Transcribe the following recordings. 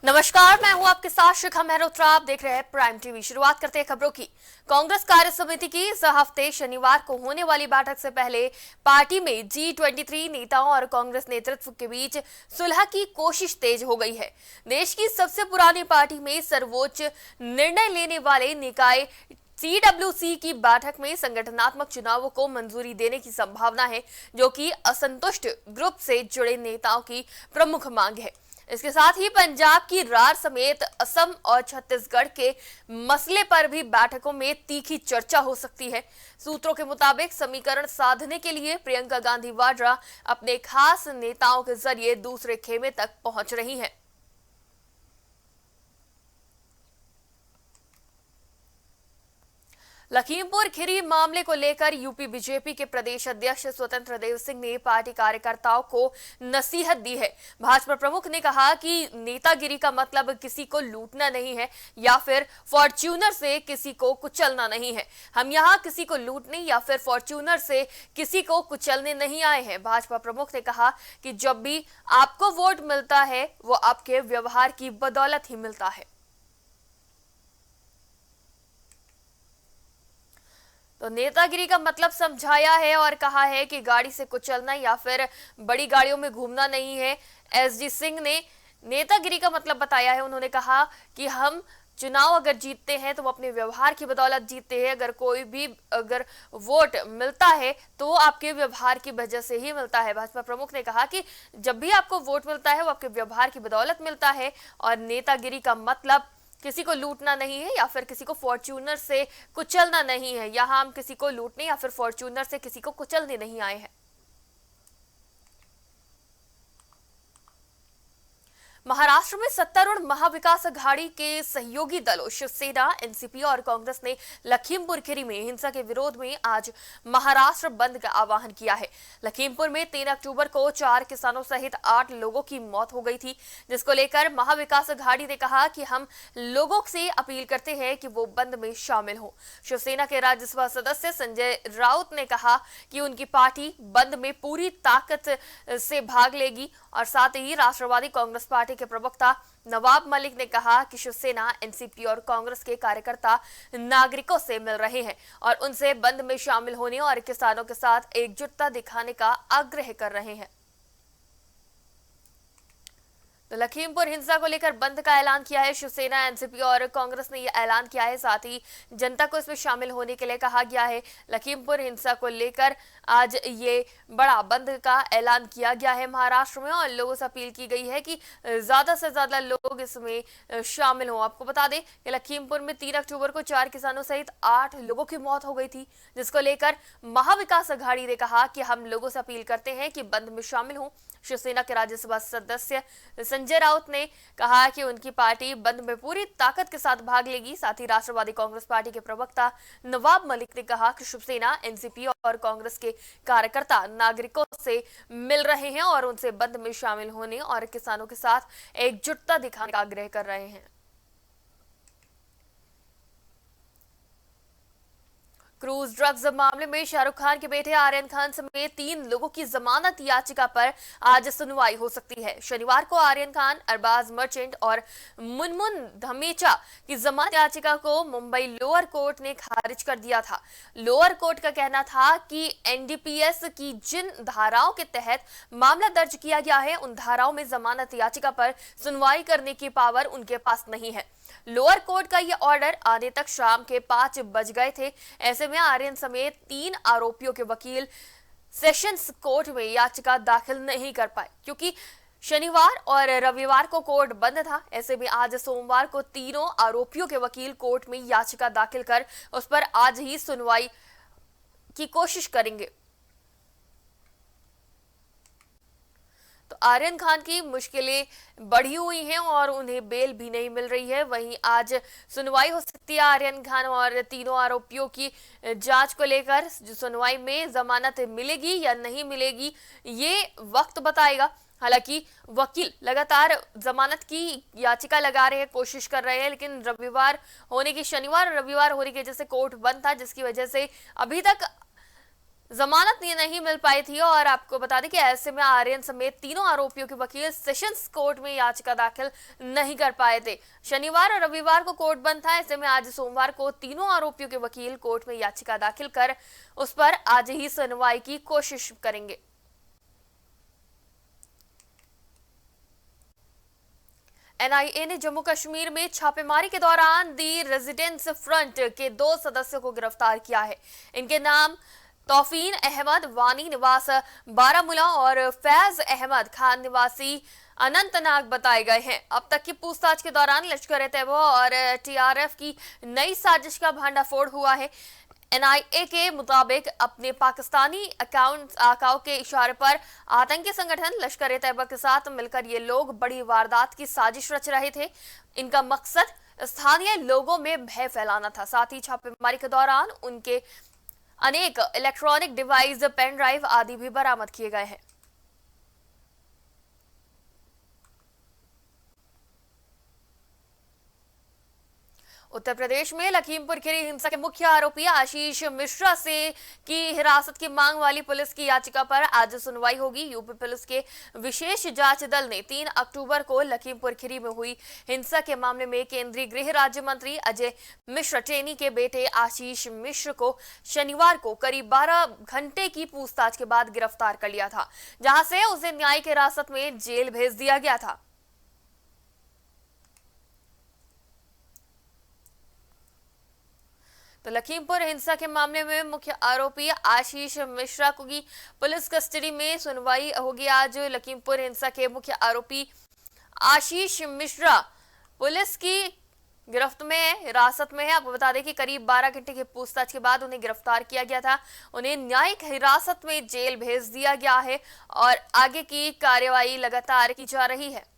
नमस्कार, मैं हूं आपके साथ शिखा मेहरोत्रा। आप देख रहे हैं प्राइम टीवी। शुरुआत करते हैं खबरों की। कांग्रेस कार्य समिति की इस हफ्ते शनिवार को होने वाली बैठक से पहले पार्टी में G23 नेताओं और कांग्रेस नेतृत्व के बीच सुलह की कोशिश तेज हो गई है। देश की सबसे पुरानी पार्टी में सर्वोच्च निर्णय लेने वाले निकाय CWC की बैठक में संगठनात्मक चुनावों को मंजूरी देने की संभावना है, जो कि असंतुष्ट ग्रुप से जुड़े नेताओं की प्रमुख मांग है। इसके साथ ही पंजाब की रार समेत असम और छत्तीसगढ़ के मसले पर भी बैठकों में तीखी चर्चा हो सकती है। सूत्रों के मुताबिक समीकरण साधने के लिए प्रियंका गांधी वाड्रा अपने खास नेताओं के जरिए दूसरे खेमे तक पहुंच रही हैं। लखीमपुर खीरी मामले को लेकर यूपी बीजेपी के प्रदेश अध्यक्ष स्वतंत्र देव सिंह ने पार्टी कार्यकर्ताओं को नसीहत दी है। भाजपा प्रमुख ने कहा कि नेतागिरी का मतलब किसी को लूटना नहीं है या फिर फॉर्च्यूनर से किसी को कुचलना नहीं है। हम यहाँ किसी को लूटने या फिर फॉर्च्यूनर से किसी को कुचलने नहीं आए हैं। भाजपा प्रमुख ने कहा कि जब भी आपको वोट मिलता है वो आपके व्यवहार की बदौलत ही मिलता है। तो नेतागिरी का मतलब समझाया है और कहा है कि गाड़ी से कुचलना या फिर बड़ी गाड़ियों में घूमना नहीं है। एसडी सिंह ने नेतागिरी का मतलब बताया है। उन्होंने कहा कि हम चुनाव अगर जीतते हैं तो वो अपने व्यवहार की बदौलत जीतते हैं। अगर वोट मिलता है तो वो आपके व्यवहार की वजह से ही मिलता है। भाजपा प्रमुख ने कहा कि जब भी आपको वोट मिलता है वो आपके व्यवहार की बदौलत मिलता है और नेतागिरी का मतलब किसी को लूटना नहीं है या फिर किसी को फॉर्च्यूनर से कुचलना नहीं है। यहाँ हम किसी को लूटने या फिर फॉर्च्यूनर से किसी को कुचलने नहीं आए हैं। महाराष्ट्र में सत्तारूढ़ महाविकास अघाड़ी के सहयोगी दलों शिवसेना, एनसीपी और कांग्रेस ने लखीमपुर खीरी में हिंसा के विरोध में आज महाराष्ट्र बंद का आह्वान किया है। लखीमपुर में 3 अक्टूबर को 4 किसानों सहित 8 लोगों की मौत हो गई थी, जिसको लेकर महाविकास अघाड़ी ने कहा कि हम लोगों से अपील करते हैं कि वो बंद में शामिल हो। शिवसेना के राज्यसभा सदस्य संजय राउत ने कहा कि उनकी पार्टी बंद में पूरी ताकत से भाग लेगी और साथ ही राष्ट्रवादी कांग्रेस पार्टी के प्रवक्ता नवाब मलिक ने कहा कि शिवसेना, एनसीपी और कांग्रेस के कार्यकर्ता नागरिकों से मिल रहे हैं और उनसे बंद में शामिल होने और किसानों के साथ एकजुटता दिखाने का आग्रह कर रहे हैं। तो लखीमपुर हिंसा को लेकर बंद का ऐलान किया है शिवसेना, एनसीपी और कांग्रेस ने यह ऐलान किया है। साथ ही जनता को इसमें शामिल होने के लिए कहा गया है। लखीमपुर हिंसा को लेकर आज ये बड़ा बंद का ऐलान किया गया है महाराष्ट्र में और लोगों से अपील की गई है कि ज्यादा से ज्यादा लोग इसमें शामिल हों। आपको बता दें कि लखीमपुर में 3 अक्टूबर को 4 किसानों सहित 8 लोगों की मौत हो गई थी, जिसको लेकर महाविकास अघाड़ी ने कहा कि हम लोगों से अपील करते हैं कि बंद में शामिल हों। शिवसेना के राज्यसभा सदस्य संजय राउत ने कहा कि उनकी पार्टी बंद में पूरी ताकत के साथ भाग लेगी। साथ ही राष्ट्रवादी कांग्रेस पार्टी के प्रवक्ता नवाब मलिक ने कहा कि शिवसेना, एनसीपी और कांग्रेस के कार्यकर्ता नागरिकों से मिल रहे हैं और उनसे बंद में शामिल होने और किसानों के साथ एकजुटता दिखाने का आग्रह कर रहे हैं। क्रूज ड्रग्स मामले में शाहरुख खान के बेटे आर्यन खान समेत 3 लोगों की जमानत याचिका पर आज सुनवाई हो सकती है। शनिवार को आर्यन खान, अरबाज मर्चेंट और मुनमुन धमेचा की जमानत याचिका को मुंबई लोअर कोर्ट ने खारिज कर दिया था। लोअर कोर्ट का कहना था कि एनडीपीएस की जिन धाराओं के तहत मामला दर्ज किया गया है उन धाराओं में जमानत याचिका पर सुनवाई करने की पावर उनके पास नहीं है। लोअर कोर्ट का यह ऑर्डर आने तक शाम के 5 बज गए थे। ऐसे में आर्यन समेत 3 आरोपियों के वकील सेशंस कोर्ट में याचिका दाखिल नहीं कर पाए क्योंकि शनिवार और रविवार को कोर्ट बंद था। ऐसे में आज सोमवार को तीनों आरोपियों के वकील कोर्ट में याचिका दाखिल कर उस पर आज ही सुनवाई की कोशिश करेंगे। तो आर्यन खान की मुश्किलें बढ़ी हुई हैं और उन्हें बेल भी नहीं मिल रही है। वहीं आज सुनवाई हो सकती है आर्यन खान और तीनों आरोपियों की जांच को लेकर। जो सुनवाई में जमानत मिलेगी या नहीं मिलेगी ये वक्त बताएगा। हालांकि वकील लगातार जमानत की याचिका लगा रहे हैं, कोशिश कर रहे हैं, लेकिन शनिवार और रविवार होने की वजह से कोर्ट बंद था, जिसकी वजह से अभी तक जमानत नहीं मिल पाई थी और आपको बता दें कि ऐसे में आर्यन समेत तीनों आरोपियों के वकील सेशंस कोर्ट में याचिका दाखिल नहीं कर पाए थे। शनिवार और रविवार को कोर्ट बंद था, ऐसे में आज सोमवार को तीनों आरोपियों के वकील कोर्ट में याचिका दाखिल कर उस पर आज ही सुनवाई की कोशिश करेंगे। एनआईए ने जम्मू कश्मीर में छापेमारी के दौरान दी रेजिडेंस फ्रंट के 2 सदस्यों को गिरफ्तार किया है। इनके नाम तौफीन अहमद वानी निवास बारामूला और फैज अहमद खान निवासी अनंतनाग बताए गए हैं। अब तक की पूछताछ के दौरान लश्कर ए तैयबा और टीआरएफ की नई साजिश का भंडाफोड़ हुआ है। एनआईए के मुताबिक अपने पाकिस्तानी आकाओं के इशारे पर आतंकी संगठन लश्कर ए तैयबा के साथ मिलकर ये लोग बड़ी वारदात की साजिश रच रहे थे। इनका मकसद स्थानीय लोगों में भय फैलाना था। साथ ही छापेमारी के दौरान उनके अनेक इलेक्ट्रॉनिक डिवाइस, पेन ड्राइव आदि भी बरामद किए गए हैं। उत्तर प्रदेश में लखीमपुर खीरी हिंसा के मुख्य आरोपी आशीष मिश्रा से की हिरासत की मांग वाली पुलिस की याचिका पर आज सुनवाई होगी। यूपी पुलिस के विशेष जांच दल ने 3 अक्टूबर को लखीमपुर खीरी में हुई हिंसा के मामले में केंद्रीय गृह राज्य मंत्री अजय मिश्र टेनी के बेटे आशीष मिश्र को शनिवार को करीब 12 घंटे की पूछताछ के बाद गिरफ्तार कर लिया था, जहां से उसे न्यायिक हिरासत में जेल भेज दिया गया था। तो लखीमपुर हिंसा के मामले में मुख्य आरोपी आशीष मिश्रा की पुलिस कस्टडी में सुनवाई होगी आज। लखीमपुर हिंसा के मुख्य आरोपी आशीष मिश्रा पुलिस की गिरफ्त में है, हिरासत में है। आपको बता दें कि करीब 12 घंटे की पूछताछ के बाद उन्हें गिरफ्तार किया गया था। उन्हें न्यायिक हिरासत में जेल भेज दिया गया है और आगे की कार्यवाही लगातार की जा रही है।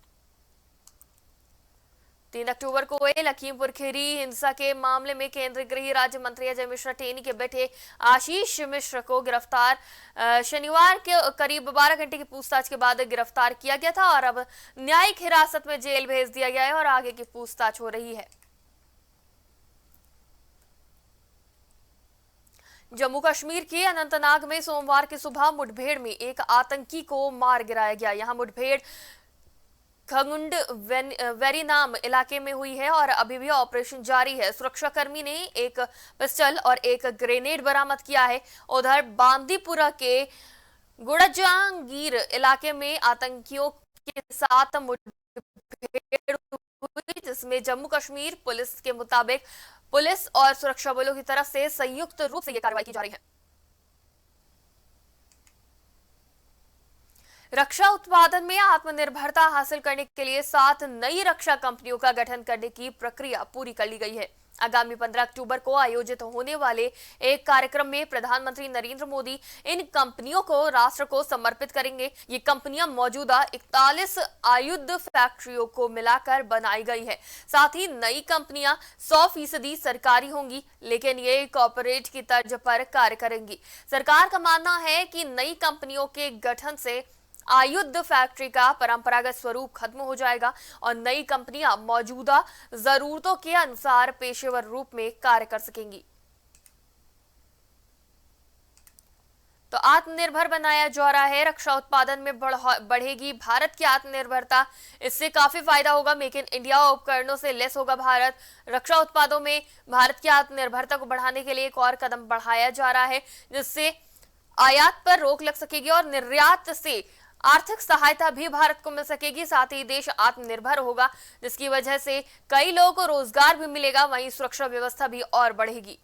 3 अक्टूबर को हुए लखीमपुर खीरी हिंसा के मामले में केंद्रीय गृह राज्य मंत्री अजय मिश्रा टेनी के बेटे आशीष मिश्र को गिरफ्तार शनिवार के करीब 12 घंटे की पूछताछ के बाद गिरफ्तार किया गया था और अब न्यायिक हिरासत में जेल भेज दिया गया है और आगे की पूछताछ हो रही है। जम्मू कश्मीर के अनंतनाग में सोमवार की सुबह मुठभेड़ में एक आतंकी को मार गिराया गया। यहां मुठभेड़ खंगुंड वेरी नाम इलाके में हुई है और अभी भी ऑपरेशन जारी है। सुरक्षाकर्मी ने एक पिस्टल और एक ग्रेनेड बरामद किया है। उधर बांदीपुरा के गुड़जांगीर इलाके में आतंकियों के साथ मुठभेड़ हुई, जिसमें जम्मू कश्मीर पुलिस के मुताबिक पुलिस और सुरक्षा बलों की तरफ से संयुक्त रूप से यह कार्रवाई की जा रही है। रक्षा उत्पादन में आत्मनिर्भरता हासिल करने के लिए 7 नई रक्षा कंपनियों का गठन करने की प्रक्रिया पूरी कर ली गई है। आगामी 15 अक्टूबर को आयोजित होने वाले एक कार्यक्रम में प्रधानमंत्री नरेंद्र मोदी इन कंपनियों को राष्ट्र को समर्पित करेंगे। ये कंपनियां मौजूदा 41 आयुध फैक्ट्रियों को मिलाकर बनाई गई है। साथ ही नई कंपनियां 100% सरकारी होंगी, लेकिन ये कॉर्पोरेट की तर्ज पर कार्य करेंगी। सरकार का मानना है कि नई कंपनियों के गठन से आयुध फैक्ट्री का परंपरागत स्वरूप खत्म हो जाएगा और नई कंपनियां मौजूदा जरूरतों के अनुसार पेशेवर रूप में कार्य कर सकेंगी। तो आत्मनिर्भर बनाया जा रहा है, रक्षा उत्पादन में बढ़ेगी भारत की आत्मनिर्भरता। इससे काफी फायदा होगा। मेक इन इंडिया उपकरणों से लेस होगा भारत। रक्षा उत्पादों में भारत की आत्मनिर्भरता को बढ़ाने के लिए एक और कदम बढ़ाया जा रहा है, जिससे आयात पर रोक लग सकेगी और निर्यात से आर्थिक सहायता भी भारत को मिल सकेगी। साथ ही देश आत्मनिर्भर होगा, जिसकी वजह से कई लोगों को रोजगार भी मिलेगा। वहीं सुरक्षा व्यवस्था भी और बढ़ेगी।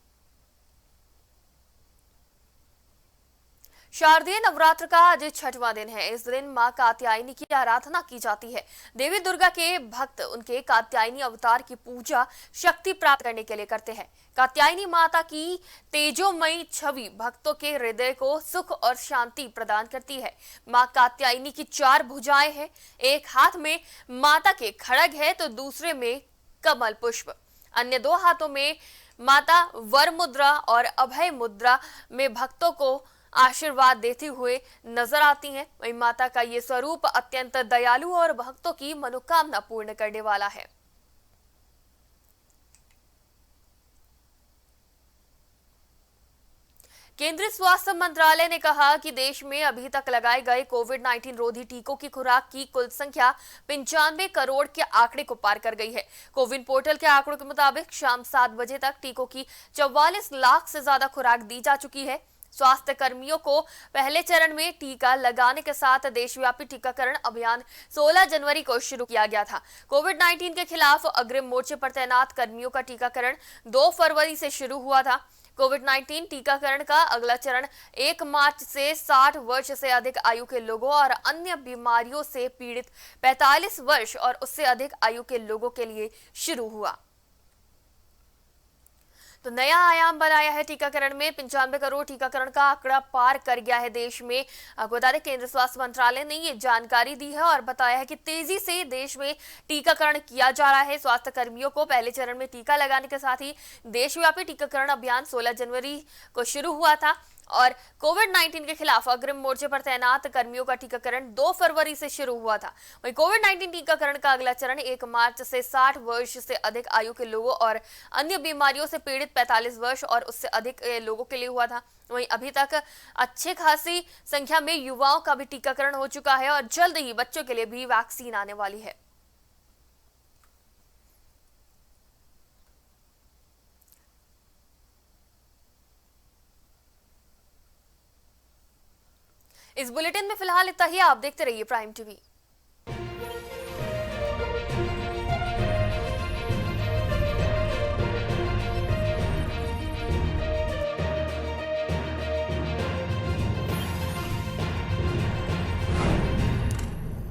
शारदीय नवरात्र का आज 6वां दिन है। इस दिन मां कात्यायनी की आराधना की जाती है। देवी दुर्गा के भक्त उनके कात्यायनी अवतार की पूजा शक्ति प्राप्त करने के लिए करते हैं। कात्यायनी माता की तेजोमयी छवि भक्तों के हृदय को सुख और शांति प्रदान करती है। मां कात्यायनी की 4 भुजाएं हैं। एक हाथ में माता के खड्ग है तो दूसरे में कमल पुष्प। अन्य 2 हाथों में माता वर मुद्रा और अभय मुद्रा में भक्तों को आशीर्वाद देते हुए नजर आती हैं। वहीं माता का ये स्वरूप अत्यंत दयालु और भक्तों की मनोकामना पूर्ण करने वाला है। केंद्रीय स्वास्थ्य मंत्रालय ने कहा कि देश में अभी तक लगाए गए कोविड-19 रोधी टीकों की खुराक की कुल संख्या 95 करोड़ के आंकड़े को पार कर गई है। कोविन पोर्टल के आंकड़ों के मुताबिक शाम 7 बजे तक टीकों की 44 लाख से ज्यादा खुराक दी जा चुकी है। स्वास्थ्य कर्मियों को पहले चरण में टीका लगाने के साथ देशव्यापी टीकाकरण अभियान 16 जनवरी को शुरू किया गया था। कोविड-19 के खिलाफ अग्रिम मोर्चे पर तैनात कर्मियों का टीकाकरण 2 फरवरी से शुरू हुआ था। कोविड-19 टीकाकरण का अगला चरण 1 मार्च से 60 वर्ष से अधिक आयु के लोगों और अन्य बीमारियों से पीड़ित 45 वर्ष और उससे अधिक आयु के लोगों के लिए शुरू हुआ। तो नया आयाम बनाया है टीकाकरण में। 95 करोड़ टीकाकरण का आंकड़ा पार कर गया है देश में। आपको बता दें, केंद्र स्वास्थ्य मंत्रालय ने ये जानकारी दी है और बताया है कि तेजी से देश में टीकाकरण किया जा रहा है। स्वास्थ्य कर्मियों को पहले चरण में टीका लगाने के साथ ही देशव्यापी टीकाकरण अभियान 16 जनवरी को शुरू हुआ था और कोविड-19 के खिलाफ अग्रिम मोर्चे पर तैनात कर्मियों का टीकाकरण 2 फरवरी से शुरू हुआ था। वहीं कोविड-19 टीकाकरण का अगला चरण 1 मार्च से 60 वर्ष से अधिक आयु के लोगों और अन्य बीमारियों से पीड़ित 45 वर्ष और उससे अधिक लोगों के लिए हुआ था। वहीं अभी तक अच्छे खासी संख्या में युवाओं का भी टीकाकरण हो चुका है और जल्द ही बच्चों के लिए भी वैक्सीन आने वाली है। इस बुलेटिन में फिलहाल इतना ही। आप देखते रहिए प्राइम टीवी।